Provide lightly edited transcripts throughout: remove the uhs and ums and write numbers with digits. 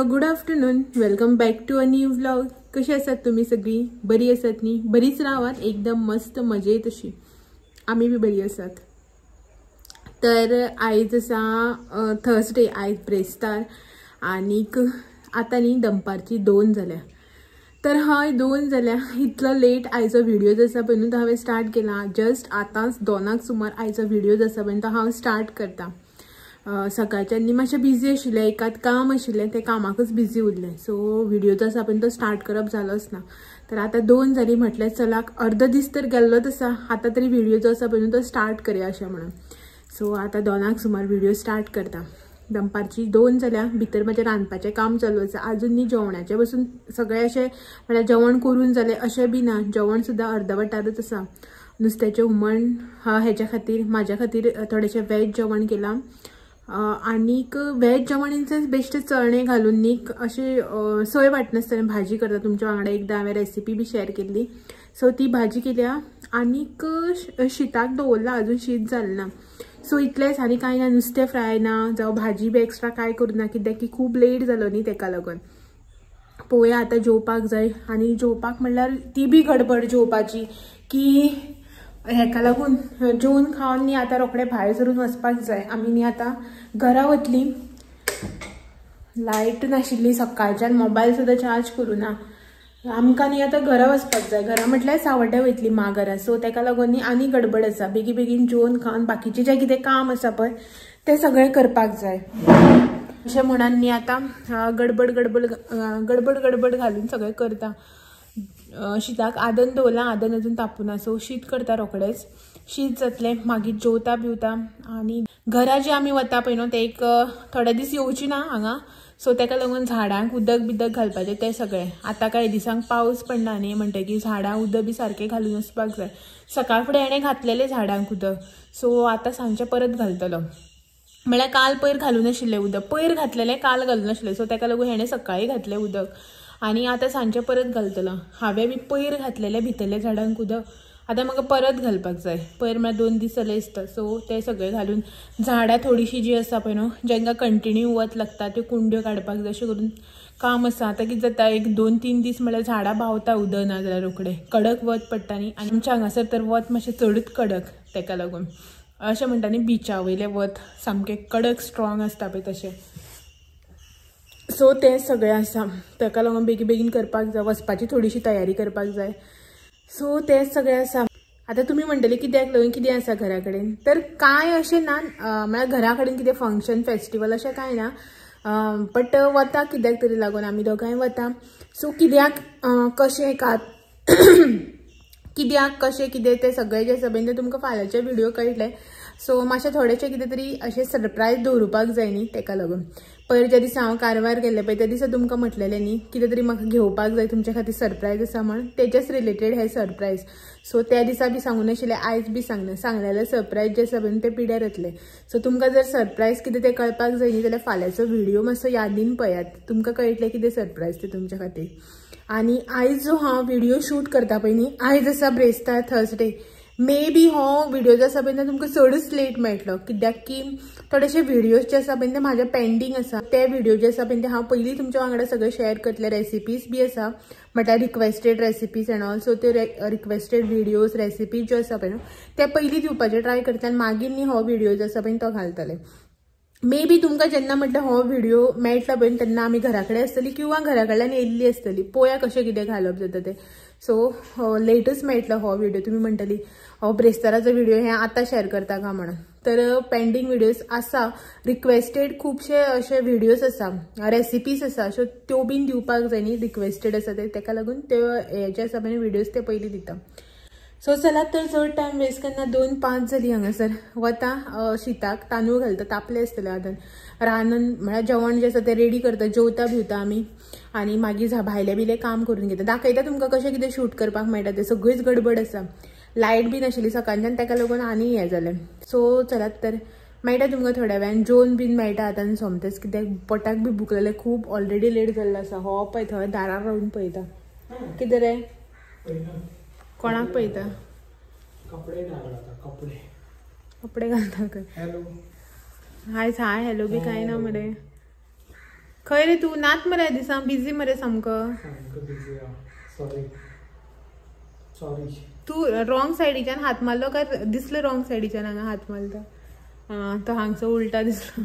Hello good afternoon, welcome back to a new vlog. कशी आसात तुम्ही सगळी? बरी आसात न्ही? बरीच रावात, एकदम मस्त मजेत अशी. आम्ही बी बरी आसात. तर आयज आसा थर्सडे, आयज ब्रेस्तार आनीक आता न्ही दनपारची 2 जाल्या. तर हय 2 जाल्या. इतलो लेट आयचो व्हिडिओज आसा पळय न्हू तो हांवें स्टार्ट केला. जस्ट आतांच 2 सुमार आयचो व्हिडिओज आसा पळय तो हांव स्टार्ट करता. सकाळच्या न्ही मातशें बिजी आशिल्लें, एकात काम आशिल्लें, ते कामाकच बिजी उरलें. सो व्हिडिओज आसा पळय तो स्टार्ट करप जालोच ना. तर आतां 2 जाली म्हटलें चलाक अर्दो दीस तर गेल्लोच आसा, आतां तरी व्हिडिओ जो आसा पळय न्हू तो स्टार्ट करया अशें म्हणून. सो आतां 2 सुमार व्हिडिओ स्टार्ट करता. दनपारची 2 जाल्या. भितर म्हजें रांदपाचें काम चालू आसा. आजून न्ही जेवणाचें बसून सगळें अशें म्हळ्यार जेवण करून जालें अशें बी ना. जेवण सुद्दां अर्दवटारूच आसा. नुस्त्याचें हुमण हेच्या खातीर म्हाज्या खातीर थोडेशें वेज जेवण केलां. आनीक वेज जेवण इन सेन्स बेश्टे चणे घालून न्ही अशी सोय वांटनासतना भाजी करता. तुमच्या वांगडा एकदां हांवें रेसिपी बी शेअर केल्ली. सो ती भाजी केल्या. आनीक शीताक दवरला, अजून शीत जालें ना. सो इतलेंच, आनी कांय ना. नुस्तें फ्राय ना जावं भाजी बी एक्स्ट्रा कांय करूना, कित्याक की खूब लेट जालो न्ही तेका लागून. पळोवया आतां जेवपाक जाय. आनी जेवपाक म्हणल्यार ती बी गडबड जेवपाची की हेका लागून जेवन खावन न्ही आतां रोखडें भायर सरून वचपाक जाय. आमी न्ही आतां घरा वतली. लायट नाशिल्ली सकाळच्यान, मोबायल सुद्दां चार्ज करूना. आमकां न्ही आतां घरा वचपाक जाय. घरा म्हटल्यार सावड्ड्या वयतली माघरा. सो तेका लागून न्ही आनी गडबड आसा. बेगी बेगीन जेवन खावन बाकीचें जें कितें काम आसा पळय तें सगळें करपाक जाय. अशें म्हणून न्ही आतां गडबड गडबड गडबड गडबड घालून सगळें करता. शीताक आदन दवरलां, आदन अजून तापोना. सो शीत करता रोखडेंच. शीत जातलें मागीर जेवता बिवता. आनी घरा जे आमी वता पळय न्हू ते एक थोडे दीस येवची ना हांगा. सो तेका लागून झाडांक उदक बिदक घालपाचें तें सगळें. आतां कांय दिसांक पावस पडना न्ही म्हणटकीर झाडां उदक बी सारकें घालून वचपाक जाय. सकाळ फुडें हेणें घातलेलें झाडांक उदक. सो आतां सांजचें परत घालतलो. म्हळ्यार काल पयर घालून आशिल्लें उदक, पयर घातलेलें काल घालून आशिल्लें. सो तेका लागून हेणें सकाळीं घातलें उदक आनी आतां सांजचें परत घालतलो. हांवें बी पयर घातलेलें भितरल्या झाडांक उदक. आतां म्हाका परत घालपाक जाय. पयर म्हळ्यार 2 दीस जाले दिसता. सो तें सगळें घालून झाडां थोडीशीं जीं आसा पळय न्हू जेंका कंटिन्यू वत लागता त्यो कुंड्यो काडपाक जाय. अशें करून काम आसा. आतां कितें जाता, एक 2-3 दीस म्हळ्यार झाडां भावता उदक ना जाल्यार रोखडें कडक वत पडटा न्ही. आनी आमच्या हांगासर तर वत मातशें चडूच कडक. तेका लागून अशें म्हणटा न्ही बिचा वयलें वत सामकें कडक स्ट्रॉंग आसता पळय तशें. सो तें सगळें आसा. तेका लागून बेगी बेगीन करपाक जाय. वचपाची थोडीशी तयारी करपाक जाय. सो तें सगळें आसा. आतां तुमी म्हणटली कित्याक लागून कितें आसा घरा कडेन? तर कांय अशें ना, म्हळ्यार घरा कडेन कितें फंक्शन फेस्टिवल अशें कांय ना. बट वता कित्याक तरी लागून आमी दोगांय वता. सो कित्याक कशें कित्याक कशें कितें तें सगळें जें आसा पळय तें तुमकां फाल्यांचे व्हिडिओ कळटलें. सो मातशें थोडेशें कितें तरी अशें सरप्रायज दवरुपाक जाय न्ही तेका लागून. पयर ज्या दिसा हांव कारवार गेल्लें पळय त्या दिसा तुमकां म्हटलेलें न्ही कितें तरी म्हाका घेवपाक जाय, तुमच्या खातीर सरप्रायज आसा म्हण. तेजेच रिलेटेड हें सरप्रायज. सो त्या दिसा बी सांगून आशिल्लें, आयज बी सांगलें. सांगलेलें सरप्रायज जें आसा पळय तें पिड्यार येतलें. सो तुमकां जर सरप्रायज कितें तें कळपाक जाय न्ही जाल्यार फाल्यांचो व्हिडिओ मातसो यादीन पळयात. तुमकां कळटलें कितें सरप्रायज तें तुमच्या खातीर. आनी आयज जो हांव व्हिडिओ शूट करता पळय न्ही, आयज आसा ब्रेस्तार थर्सडे. मे बी हो व्हिडिओ जो आसा पळय तो तुमकां चडूच लेट मेळटलो. कित्याक की थोडेशे व्हिडिओज जे आसा पळय ते म्हाजे पेंडींग आसा. ते व्हिडिओ जे आसा पळय ते हांव पयलीं तुमच्या वांगडा सगळे शेअर करतलें. रेसिपीज बी आसा म्हटल्यार requested recipes end all. So त्यो रिक्वेस्टेड व्हिडिओज रेसिपीज ज्यो आसा पळय ते पयलीं दिवपाचें ट्राय करतलें आनी मागीर न्ही हो व्हिडिओ जो आसा पळय तो घालतलें. मे बी तुमकां जेन्ना म्हटल्यार हो व्हिडिओ मेळटलो पळय तेन्ना आमी घरा कडेन आसतली किंवा घरा कडल्यान येयल्ली आसतली. पळोवया कशें कितें घालप जाता तें. सो लेटच मेळटलो हो व्हिडिओ. तुमी म्हणटली हो ब्रेस्ताराचो व्हिडिओ हें आतां शेअर करता का म्हणून. तर पेंडींग व्हिडिओज आसा. रिक्वेस्टेड खुबशे अशे व्हिडिओज आसा, रेसिपीज आसा. सो त्यो बीन दिवपाक जाय न्ही, रिक्वेस्टेड आसा ते. तेका लागून त्यो हे जे आसा पळय व्हिडिओज ते पयलीं दिता. सो चलात तर चड टायम वेस्ट करना. 2:05 जाली हांगासर. वता शीताक तांदूळ घालता. तापले आसतले आदन. रांदून म्हळ्यार जेवण जें आसा तें रेडी करता. जेवता भिवता आमी आनी मागीर भायले बिले काम करून घेता. दाखयता तुमकां कशें कितें शूट करपाक मेळटा तें. सगळीच गडबड आसा. लायट बी नाशिल्ली सकाळच्यान तेका लागून आनी हें जालें. सो चलात तर मेळटा तुमकां थोड्या वेळान. जेवन बीन मेळटा आतां सोमतेच. कित्याक पोटाक बी भूक लागल्या. खूब ऑलरेडी लेट जाल्लो आसा. हो पळय थंय दारार रावन पळयता. कितें रे कोणाक पळयता? कपडे घालता खंय. हाय हॅलो बी कांय ना मरे. खंय रे तू नात मरे दिसा बिझी मरे सामको तू रॉंग सायडीच्यान हात मारलो काय दिसलो रॉंग सायडीच्यान हांगा हात मारता तो हांगचो उलटा दिसलो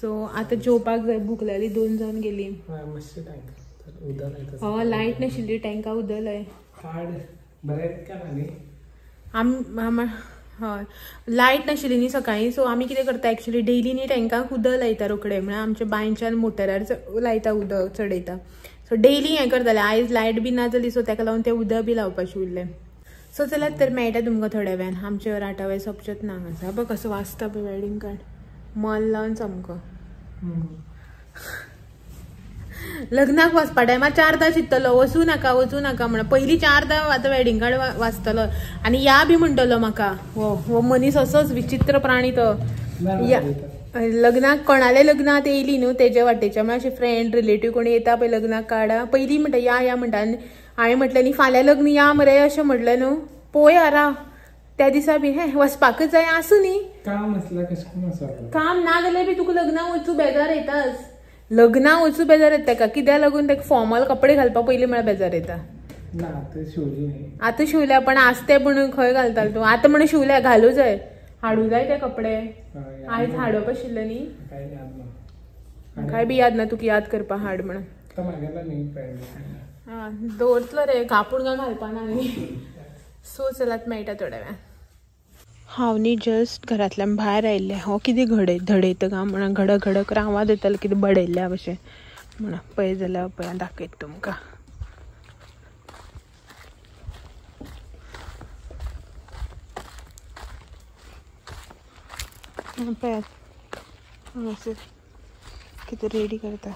सो आता जेवपाक जाय भूक लागली 2 जावन गेली लायट नाशिल्ली टँका उदलय हय लायट नाशिल्ली न्ही सकाळी सो आमी कितें करता एक्चुअली डेली न्ही टँकाक उदक लायता रोखडे म्हळ्यार आमच्या बांयच्यान मोटरार लायता उदक चडयता सो डेली हें करताले आयज लायट बी ना जाली सो ताका लागून तें उदक बी लावपाचें उरलें सो चलात तर मेळटा तुमकां थोड्या वेळान आमचे 8 वेळ सोंपचेत ना हांगासर बघ कसो वाजता पळय वेडिंग कार्ड मॉल लावन सामको लग्नाक वचपा टायमार 4दां चित्तलो वचूं नाका म्हणून पयलीं 4दां आतां वेडिंग कार्ड वाजतलो आनी या बी म्हणटलो म्हाका हो मनीस असोच विचित्र प्राणी तो लग्नाक कोणाले लग्नात येयली न्हू तेजे वाटेच्या म्हळ्यार अशे फ्रेंड रिलेटिव्ह कोणी येता पळय लग्नाक कार्डा पयलीं म्हणटा या म्हणटा आनी हांवें म्हटलें न्ही फाल्यां लग्न या मरे अशें म्हटलें न्हू पळोवया राव त्या दिसा बी हे वचपाकच जाय आसूं न्ही काम ना जाल्यार बी तुका लग्नाक वचूं बेजार येताच लग्नाक वचूं बेजार येता ताका कित्याक लागून ताका फॉर्मल कपडे घालपा पयलीं म्हळ्यार बेजार येता आतां शिवल्या पण आसते म्हणून खंय घालतालो तूं आतां म्हणून शिवल्या घालूं जाय हाडूं जाय ते कपडे आयज हाडप आशिल्ले न्ही काय बी याद ना तुका याद करपा हाड म्हणून दवरतलो रे कापूण काय घालपाना न्ही सो चलात मेळटा थोड्या वेळान हांव न्ही जस्ट घरांतल्यान भायर आयिल्लें हो कितें धडयता काय म्हणून घडक घडक आवाज येतालो कितें बडयल्ल्या भशेन म्हणून पळय जाल्यार पळय दाखयता तुमकां पळयात हांगासर कितें रेडी करता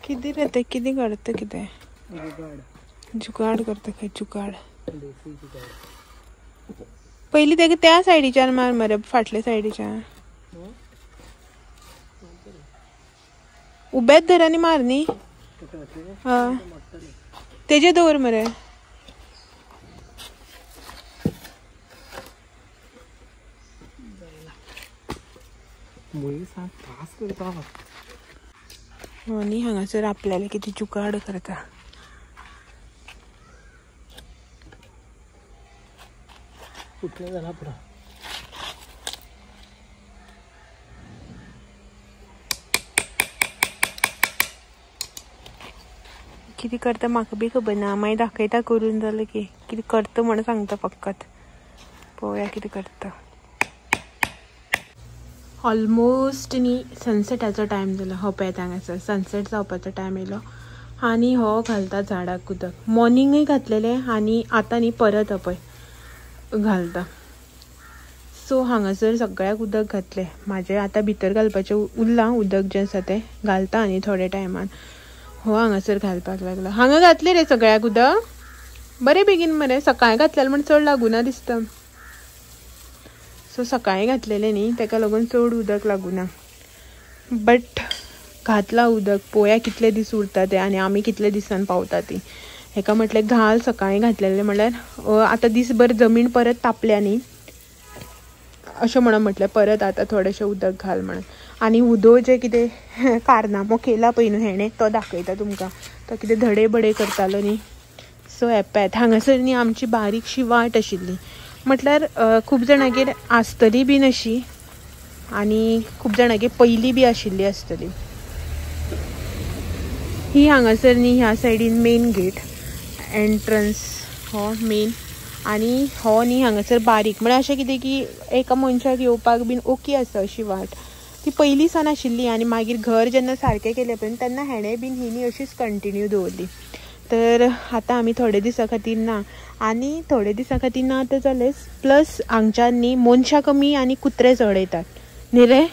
कितें रे तें कितें करता कितें जुगाड करता काय जुगाड पयलीं तेका त्या सायडीच्यान मार मरे फाटल्या सायडीच्यान उबेच धर आनी मार न्ही तेजे दवर मरे न्ही हांगासर आपल्याला कितें जुगाड करता कितें करता म्हाका बी खबर ना मागीर दाखयता करून जालें की कितें करता म्हणून सांगता फकत पळोवया कितें करता ऑलमोस्ट न्ही सनसेटाचो टायम जालो हो पळयत हांगासर सनसेट जावपाचो टायम येयलो आनी हो घालता झाडाक उदक मॉर्निंगूय घातलेलें आनी आतां न्ही परत पळय घालता सो हांगासर सगळ्याक उदक घातलें म्हाजें आतां भितर घालपाचें उरलां उदक जें आसा तें घालता आनी थोड्या टायमान हो हांगासर घालपाक लागला हांगा घातलें रे सगळ्याक उदक बरें बेगीन मरे सकाळीं घातलेलें म्हण चड लागुना दिसता सो सकाळीं घातलेलें न्ही ताका लागून चड उदक लागुना बट घातला उदक पळोवया कितले दीस उरता ते आनी आमी कितले दिसान पावता ती हेका म्हटलें घाल सकाळीं घातलेलें म्हणल्यार आतां दीसभर जमीन परत तापल्या न्ही अशें म्हणून म्हटलें परत आतां थोडेशें उदक घाल म्हणून आनी उदो जे कितें कारनामो केला पळय न्हू हेणें तो दाखयता तुमकां तो कितें धडे बडे करतालो न्ही सो येपात हांगासर न्ही आमची बारीकशी वाट आशिल्ली म्हटल्यार खूब जाणांगेर आसतली बीन अशी आनी खूब जाणांगेर पयलीं बी आशिल्ली आसतली ही हांगासर न्ही ह्या सायडीन मेन गेट एंट्रन्स हो मेन आनी हो न्ही हांगासर बारीक म्हळ्यार अशें कितें की एका मनशाक येवपाक बीन ओके आसा अशी वाट ती पयलीं सान आशिल्ली आनी मागीर घर जेन्ना सारकें केलें पळय तेन्ना हेणें बीन ही न्ही अशीच कंटिन्यू दवरली तर आतां आमी थोडे दिसा खातीर ना आनी थोडे दिसा खातीर ना आतां जालेंच प्लस हांगच्यान न्ही मनशां कमी आनी कुत्रे चड येतात न्ही रे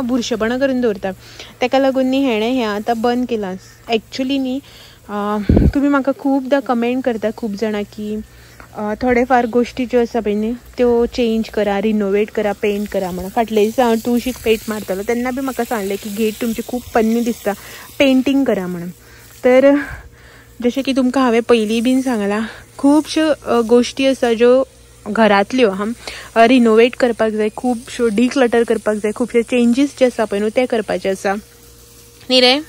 बुरशेपणां करून दवरता ताका लागून न्ही हेणें हें आतां बंद केलां एक्चुली न्ही तुमी म्हाका खुबदां कमेंट करता खूब जाणां की थोडे फार गोश्टी ज्यो आसा पळय न्ही त्यो चेंज करा रिनोवेट करा पेंट करा म्हणून फाटले दिसा हांव तुळशीक पेंट मारतालो तेन्ना बी म्हाका सांगलें की गेट तुमची खूब पन्नी दिसता पेंटींग करा म्हणून तर जशें की तुमकां हांवें पयलीं बीन सांगलां खुबश्यो गोश्टी आसा ज्यो घरातल्यो रिनोवेट करपाक जाय, खूबश्यो डिक्लटर करपाक जाय, खुबशे चेंजीस जे आसा पळय न्हू ते करपाचे आसा न्ही रे,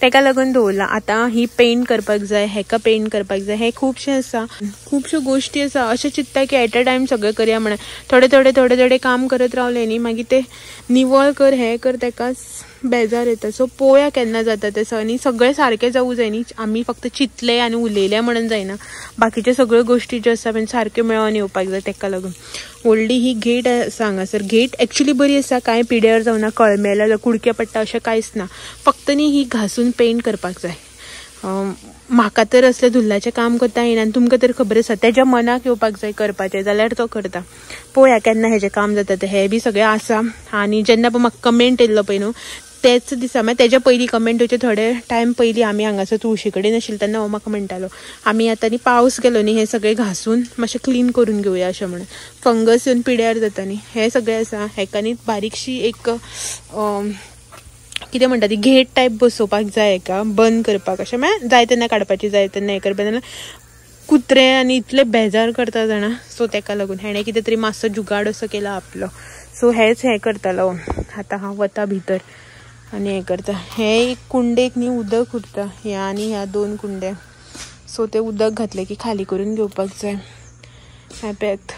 तेका लागून दवरला. आतां ही पेंट करपाक जाय, हेका पेंट करपाक जाय, हे खूबशे आसा, खूबश्यो गोश्टी आसा. अशें चिंतता की एट अ टायम सगळें करया म्हणून. थोडे थोडे थोडे थोडे काम करत रावले न्ही मागीर ते निवळ कर हे कर तेकाच बेजार येता. सो पळोवया केन्ना जाता तें. आनी सगळें सारकें जावूं जाय न्ही. आमी फक्त चिंतले आनी उलयले म्हणून जायना, बाकीचे सगळ्यो गोश्टी ज्यो आसा सारक्यो मेळोन येवपाक जाय. तेका लागून व्हडली ही गेट आसा हांगासर. गेट एक्चुली बरी आसा, कांय पिड्यार जावना, कळमेला जावं कुडके पडटा अशें कांयच ना. फक्त न्ही ही घासून पेंट करपाक जाय. म्हाका तर असलें धुल्लाचें काम करता येना आनी तुमकां तर खबर आसा तेज्या मनाक येवपाक जाय करपाचें जाल्यार तो करता. पळोवया केन्ना हेजें काम जाता तें. हे बी सगळें आसा. आनी जेन्ना पळय म्हाका कमेंट येयल्लो पळय न्हू तेच दिसा मागीर तेज्या पयलीं कमेंट येवचे थोडे टायम पयलीं आमी हांगासर तुळशी कडेन आशिल्ले तेन्ना हो म्हाका म्हणटालो आमी आतां न्ही पावस गेलो न्ही हे सगळें घासून मातशें क्लीन करून घेवया अशें म्हणून. फंगस येवन पिड्यार जाता न्ही हें सगळें आसा. हेका न्ही बारीकशी एक कितें म्हणटा ती घेट टायप बसोवपाक जाय हेका, बंद करपाक अशें म्हळ्यार जाय तेन्ना काडपाची, जाय तेन्ना हें करपाक जाल्यार कुत्रे आनी इतले बेजार करता जाणा. सो तेका लागून हेणें कितें तरी मातसो जुगाड असो केला आपलो. सो हेच हें करतालो. आतां हांव वता भितर आनी हें करता. हे एक कुंडेक न्ही उदक उरता, ह्या आनी ह्या 2 कुंड्या. सो ते उदक घातलें की खाली करून घेवपाक जाय. पळयात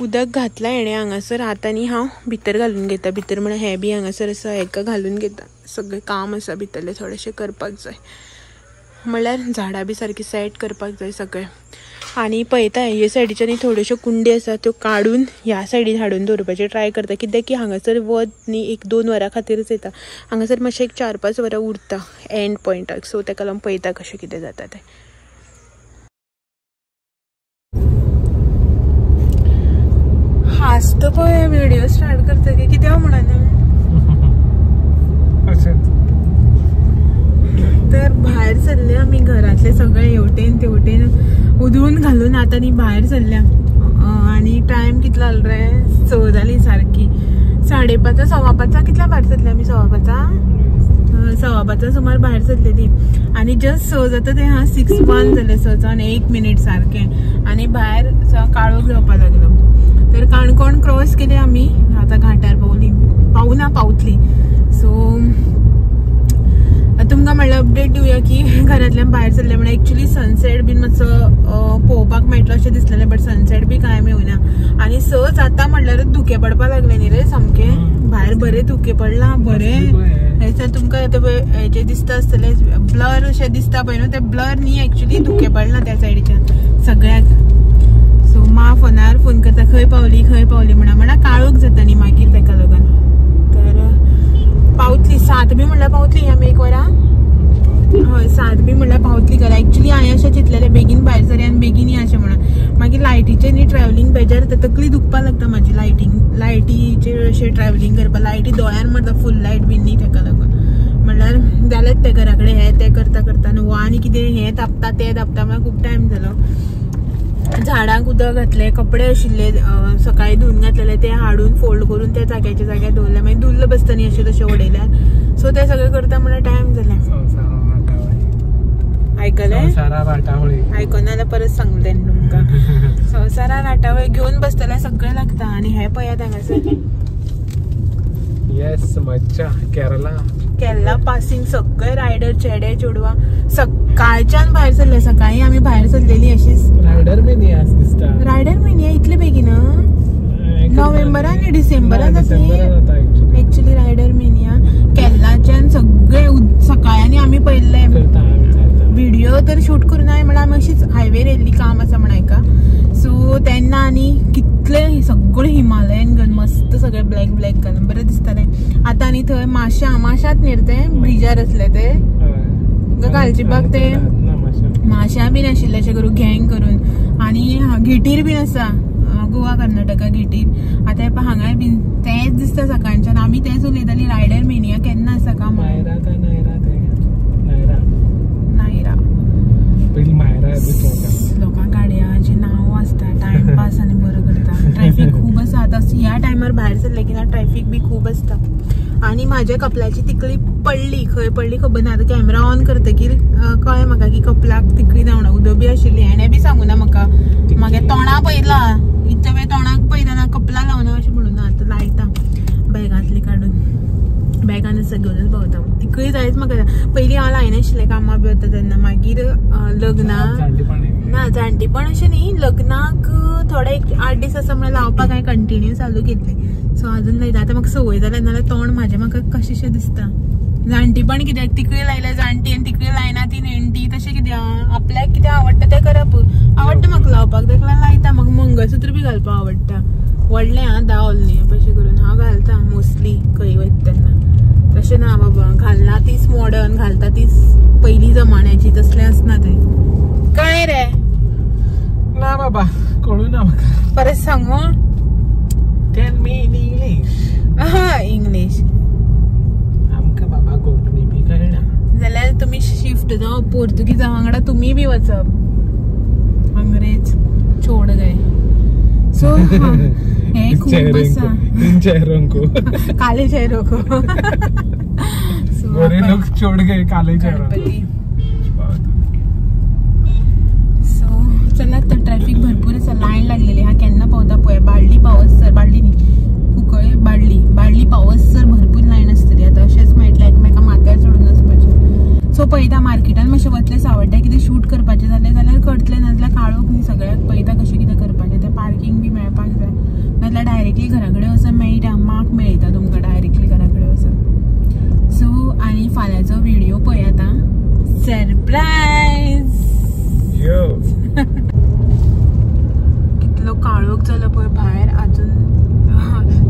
उदक घातलां हेणें हांगासर. आतां न्ही हांव भितर घालून घेता. भितर म्हळ्यार हें बी हांगासर आसा, हेका घालून घेता. सगळें काम आसा भितरलें थोडेशें करपाक जाय. म्हळ्यार झाडां बी सारकी सेट करपाक जाय सगळें. आनी पळयता हे सायडीच्यान थोड्योश्यो कुंडी आसा त्यो काडून ह्या सायडीन हाडून दवरपाचें ट्राय करता. कित्याक की हांगासर वत न्ही 1-2 वरां खातीरच येता. हांगासर मातशें एक 4-5 वरां उरता एंड पॉयंटाक. सो तेका लागून पळयता कशें कितें जाता तें. हास्त पळय व्हिडिओ स्टार्ट करता की कितें म्हणना तर भायर सरले आमी घरातले सगळे हेवटेन तेवटेन उदळून घालून आतां न्ही भायर सरल्या. आनी टायम कितलो जालो रे 6 जाली सारकी. 5:30 5:15 कितल्या भायर सरले आमी? 5:15 सुमार भायर सरलेली. आनी जस्ट 6 जाता ते 6:01 जाले. 6:01 मिनिट सारखे. आनी भायर काळोख जावपाक लागलो. तर काणकोण क्रॉस केले आमी. आतां घाटार पावतली. सो तुमकां म्हणल्यार अपडेट दिवया की घरांतल्यान भायर सरले म्हणल्यार एक्चुअली सनसेट बीन मातसो पळोवपाक मेळटलो अशें दिसलेलें, बट सनसेट बी कांय मेळुना. आनी 6 जाता म्हणल्यारच धुकें पडपाक लागले न्ही रे सामकें. भायर बरें धुकें पडलां बरें. थंयसर तुमकां हेचें दिसता आसतलें ब्लर अशें दिसता पळय न्हू, तें ब्लर न्ही एक्चुअली धुकें पडलां त्या सायडीच्यान सगळ्याक. सो मा फोनार फोन करता खंय पावली म्हणल्यार काळोख जाता न्ही मागीर तेका लागून. तर पावतली 7 बी म्हणल्यार पावतली आमी 1 वरां. हय 7 बी म्हणल्यार पावतली घरा. एक्चुअली हांवें अशें चिंतलेलें बेगीन भायर सरया आनी बेगीन या अशें म्हणून. मागीर लायटीचें न्ही ट्रॅव्हलिंग बेजार जाता, तकली दुखपाक लागता म्हाजी लायटीचेर अशें ट्रॅव्हलिंग करपाक. लायटी दोळ्यान मारता फूल लायट बीन न्ही तेका लागून. म्हणल्यार जालेंच तें घरा कडेन हें तें करता न्हू आनी कितें हें तापता तें तापता म्हणल्यार खूब टायम जालो. झाडांक उदक घातलें, कपडे आशिल्ले सकाळीं धुवन घातलेले ते हाडून फोल्ड करून त्या जाग्याच्या जाग्यार दवरले. मागीर धुल्ल बसता न्ही अशें तशें उडयल्यार. सो तें सगळें करता म्हणल्यार टायम जालें. आयकलें? आयकना जाल्यार परत सांगलें तुमकां. संवसारा राटावळी घेवन बसतलें सगळें लागता. आनी हें पळयात हांगासर येस मज्जा. केरला पासिंग सगळे रायडर चेडे चेडवा सकाळच्यान भायर सरले. सकाळीं आमी भायर सरलेली अशीच. रायडर मेनिया दिसता. रायडर मेनिया इतले बेगीन नोव्हेंबरान आनी डिसेंबरान जाता एक्चुअली रायडर मेनिया. केरलाच्यान सगळे सकाळी आमी पळयल्ले व्हिडिओ तर शूट करून हांवें म्हणल्यार आमी अशीच हायवेर येयल्ली काम आसा म्हण हाका. सो तेन्ना आनी कितले सगळे हिमालयन घालून मस्त सगळे ब्लॅक घालून बरें दिसतालें. आतां आनी थंय माशात न्ही ते ब्रिजार आसले ते घालचे बाग ते माश्यां बीन आशिल्ले अशें करून गँग करून. आनी घेटीर बीन आसा गोवा कर्नाटका घेटीर. आतां हेपळय हांगाय बीन तेंच दिसता सकाळच्यान. आमी तेंच उलयतालीं रायडर मेनिया केन्ना आसा काय म्हणून. लोकां गाडयांची नांव आसता टायमपास आनी बरो करता. ट्रॅफिक खूब आसा आतां ह्या टायमार भायर सरले की ना ट्रॅफिक बी खूब आसता. आनी म्हाज्या कपलाची तिकळी पडली. खंय पडली खबर ना. आतां कॅमेरा ऑन करतकीर कळ्ळें म्हाका की कपलाक तिकळी धांवना. उदक बी आशिल्ली. हेणें बी सांगूना म्हाका. म्हागे तोंडा पयला जावना अशें म्हणून आतां लायता बॅगांतली काडून बॅगानच घेवनच भोंवता तिकूय जायच म्हाका पयलीं हांव लायनाशिल्लें कामां बी वता तेन्ना मागीर लग्नाक ना जाणटेपण अशें न्ही लग्नाक थोडे एक 8 दीस आसा म्हणल्यार लावपाक हांवें कंटिन्यू चालू केल्लें सो अजून लायता आतां म्हाका संवय जाल्या नाल्यार तोंड म्हाजें म्हाका कशेंशें दिसता जाणटीपण कित्याक तिकूय लायल्या जाणटी आनी तिकूय लायना ती नेणटी तशें कित्याक आपल्याक कितें आवडटा तें करप आवडटा म्हाका लावपाक तेका लायता म्हाका मंगळसूत्र बी घालपाक आवडटा व्हडलें हां 10 ओल्ली अशें करून हांव घालता मोस्टली खंय वयता तेन्ना तशें ना बाबा घालना तीच मॉडर्न घालता तीच पयलीं जमान्याची तसलें आसना तें कळ्ळें रे ना बाबा कळूं ना म्हाका परत सांगू tell me in English English आमकां बाबा कोंकणी बी कळना जाल्यार तुमी शिफ्ट जावप पोर्तुगीजा वांगडा तुमी बी वचप अंग्रेज छोड गए सो हे खूब आसा तीन चेहरों को काले चेहरों को गोरे लोग छोड़ गए काले चेहरों सो चला तर ट्रॅफिक भरपूर आसा लायन लागलेली हा केन्ना पावता पळय बाळ्ळी पावसर बाळ्ळी न्ही कुंकळे बाळ्ळी पावसर भरपूर लायन आसतली आतां अशेंच मेळटलें एकमेका माथ्यार चडून वचपाचें सो पळयता मार्केटान मातशें वतलें सावड्ड्या कितें शूट करपाचें जाल्यार करतलें नाजाल्यार काळोख न्ही सगळ्याक पळयता कशें कितें करपाचें तें पार्किंग बी मेळपाक जाय नाजाल्यार डायरेक्टली घरा कडेन वचून मेळटा माक मेळटा तुमकां डायरेक्टली घरा कडेन वचून सो आनी फाल्यांचो व्हिडिओ पळयात सरप्रायज कितलो काळोख जालो पळय भायर अजून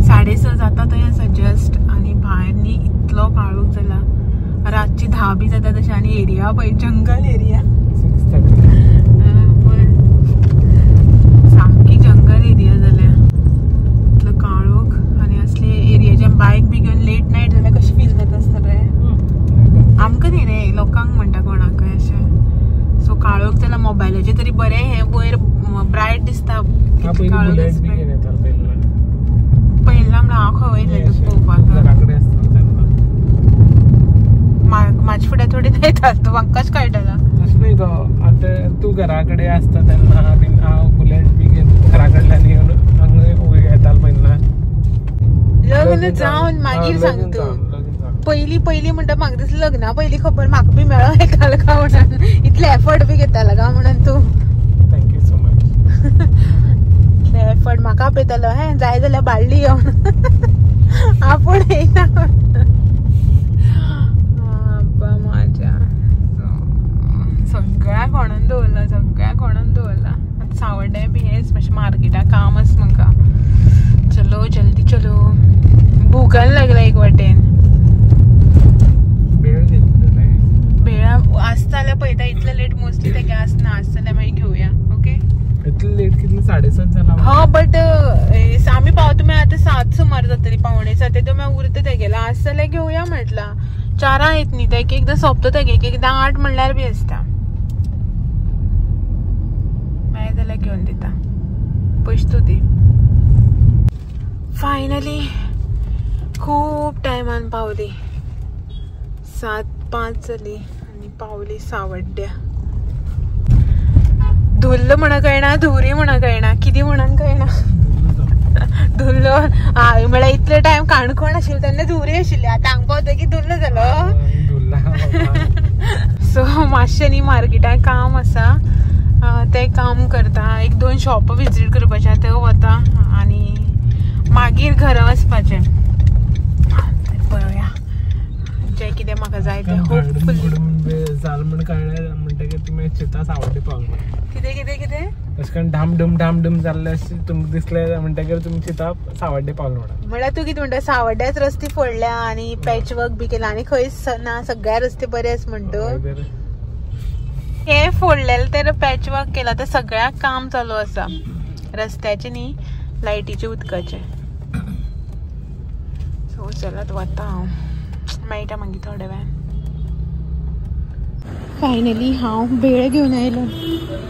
6:30 जाता थंय आसा जस्ट आनी भायर न्ही इतलो काळोख जाला रातची 10 बी जाता तशें आनी एरिया पळय जंगल एरिया सामकी जंगल एरिया जाल्या इतलो काळोख आनी असले एरियाच्या बायक बी घेवन लेट नायट जाल्यार कशें फील जाता आसता रे आमकां न्ही रे लोकांक म्हणटा कोणाकय अशें सो काळोख जाल्यार मोबायलाचेर तरी बरें हें वयर ब्रायट दिसता पयला म्हणल्यार हांव खंय वयतलें पळोवपाक म्हाजे फुडें थोडी येता तूं म्हाका कशें कळटलें तशें न्ही गो आतां तूं घरा कडेन आसता तेन्ना आनी हांव बुलेट बी घेवन घरा कडल्यान येवन हांगा येतालो पयला लग्न जावन मागीर सांग तूं पयलीं म्हणटा म्हाका दिसलें लग्ना पयलीं खबर म्हाका बी मेळो येतालो काय म्हणून इतले एफर्ट बी घेतालो काय म्हणून तूं थँक्यू सो मच इतले एफर्ट म्हाका आपयतालो हें जाय जाल्यार बाळ्ळी येवन आपूण येयना सगळ्या कोणान दवरला आतां सावड्ड्या बी हेच मातशें मार्केटाक काम आसा म्हाका चलो जल्दी चलो भुगल लागला एक वाटेन भेळ आसता जाल्यार पळयता इतलें लेट मोस्टली तेगे आसना आसता जाल्यार मागीर घेवया ओके इतलें लेट कितलें 7:30 जाला हा बट आमी पावता मागीर आतां 7 सुमार जातली 6:45 तेदो मागीर उरता तेगेला आसता जाल्यार घेवया म्हटला 4 येत न्ही ते एकदां सोंपता तेगे एकदां 8 म्हणल्यार बी आसता मागीर जाल्यार घेवन दिता पयशे तूं दी फायनली खूब टायमान पावली 7:05 जाली आनी पावली सावड्ड्या धुल्ल म्हणा कळना धुरी म्हणा कळना कितें म्हणून कळना धुल्लो म्हळ्यार इतले टायम काणकोण आशिल्लो तेन्ना धुरी आशिल्ली आतां हांगा पावतकीर धुल्ल जालो सो मातशें न्ही मार्केटान काम आसा तें काम करता 1-2 शॉप विजीट करपाचें थंय वता आनी मागीर घरा वचपाचें पळोवया जें कितें म्हाका जाय तें होपफुली जाल म्हण कळ्ळें म्हणटकीर तुमी चिंता सावड्डे पावलो कितें कितें कितें अशें करून डाम डूम जाल्लें अशें तुमकां दिसलें म्हणटकीर तुमी चिंता सावड्डे पावलो म्हणून म्हळ्यार तूं कितें म्हणटा सावड्ड्याच रस्ते फोडल्या आनी पॅच वर्क बी केला आनी खंयच ना सगळे रस्ते बरे आसा म्हणटो हे फोडलेले तर पॅच वर्क केला तर सगळ्याक काम चालू आसा रस्त्याचे न्ही लायटीचे उदकाचे सो चलत वता हांव मेळटा मागीर थोड्या वेळान फायनली हांव भेळ घेवन आयलो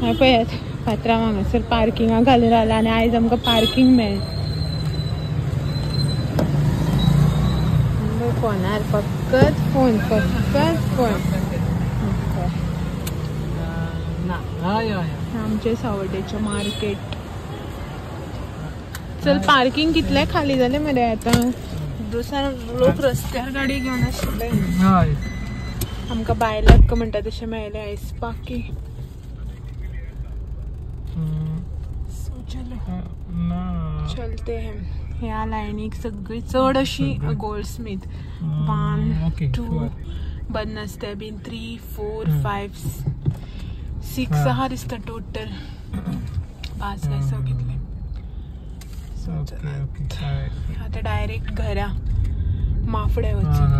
हें पळयात फातरां हांगासर पार्किंगाक घालून रावला आनी आयज आमकां पार्किंग मेळ्ळें फोनार फकत फोन आमचे सावड्डेचे मार्केट चल पार्किंग कितले खाली झाले मरे आता दुसरा लोक रस्त्यावर गाडी घेऊन आसले हय आमका बायलाक म्हणटा तशें मेळले आयज बाकी चलते हैं ह्या लायनीक सगळी चड अशी गोल्डस्मिथ 1 2 बंद आसता बीन 3 4 5 6 आहा दिसता टोटल 5 काय स कितले आता डायरेक्ट घरा माफडे वचून